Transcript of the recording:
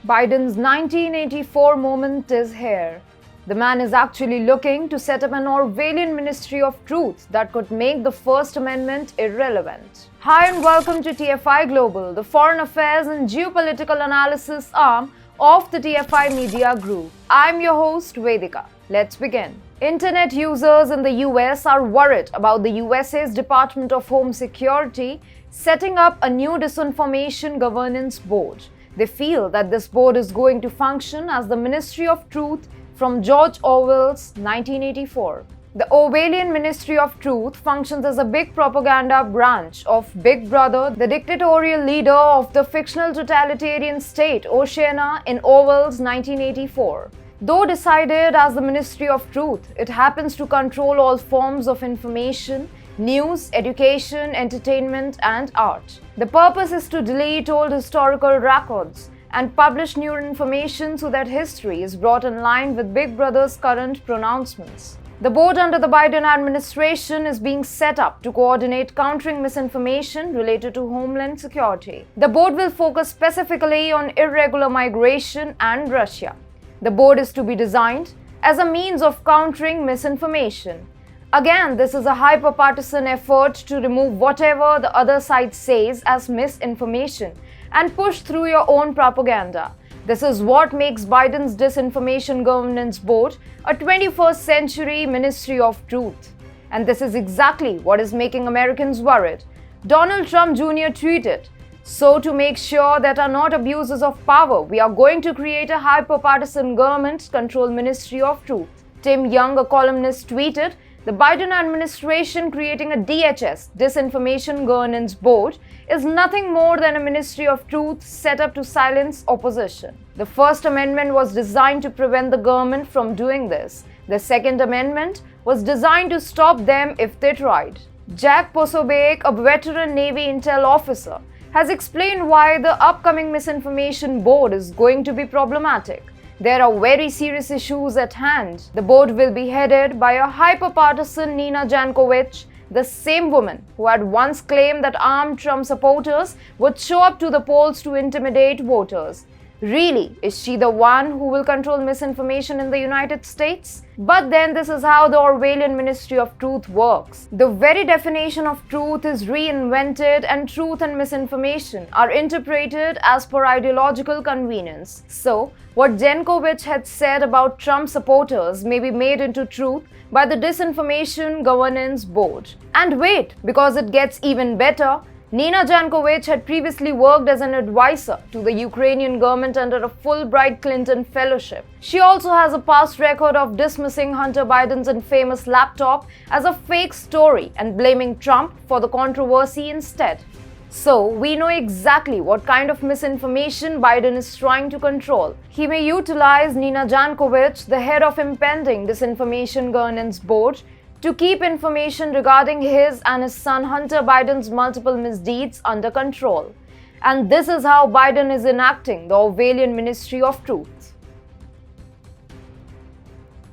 Biden's 1984 moment is here. The man is actually looking to set up an Orwellian Ministry of Truth that could make the First Amendment irrelevant. Hi and welcome to TFI Global, the foreign affairs and geopolitical analysis arm of the TFI Media Group. I'm your host Vedika. Let's begin. Internet users in the US are worried about the USA's Department of Home Security setting up a new disinformation governance board. They feel that this board is going to function as the Ministry of Truth from George Orwell's 1984. The Orwellian Ministry of Truth functions as a big propaganda branch of Big Brother, the dictatorial leader of the fictional totalitarian state Oceania in Orwell's 1984. Though decided as the Ministry of Truth, it happens to control all forms of information, news, education, entertainment, and art. The purpose is to delete old historical records and publish new information so that history is brought in line with Big Brother's current pronouncements. The board under the Biden administration is being set up to coordinate countering misinformation related to homeland security. The board will focus specifically on irregular migration and Russia. The board is to be designed as a means of countering misinformation. Again, this is a hyper-partisan effort to remove whatever the other side says as misinformation and push through your own propaganda. This is what makes Biden's Disinformation Governance Board a 21st century Ministry of Truth. And this is exactly what is making Americans worried. Donald Trump Jr. tweeted, "So to make sure that are not abuses of power, we are going to create a hyper-partisan government-controlled Ministry of Truth." Tim Young, a columnist, tweeted, "The Biden administration creating a DHS, Disinformation Governance Board, is nothing more than a Ministry of Truth set up to silence opposition." The First Amendment was designed to prevent the government from doing this. The Second Amendment was designed to stop them if they tried. Jack Posobiec, a veteran Navy intel officer, has explained why the upcoming Misinformation Board is going to be problematic. There are very serious issues at hand. The board will be headed by a hyper-partisan Nina Jankowicz, the same woman who had once claimed that armed Trump supporters would show up to the polls to intimidate voters. Really, is she the one who will control misinformation in the United States? But then this is how the Orwellian Ministry of Truth works. The very definition of truth is reinvented and truth and misinformation are interpreted as per ideological convenience. So, what Jankowicz had said about Trump supporters may be made into truth by the Disinformation Governance Board. And wait, because it gets even better, Nina Jankowicz had previously worked as an advisor to the Ukrainian government under a Fulbright Clinton fellowship. She also has a past record of dismissing Hunter Biden's infamous laptop as a fake story and blaming Trump for the controversy instead. So, we know exactly what kind of misinformation Biden is trying to control. He may utilize Nina Jankowicz, the head of impending Disinformation Governance Board, to keep information regarding his and his son Hunter Biden's multiple misdeeds under control. And this is how Biden is enacting the Orwellian Ministry of Truth.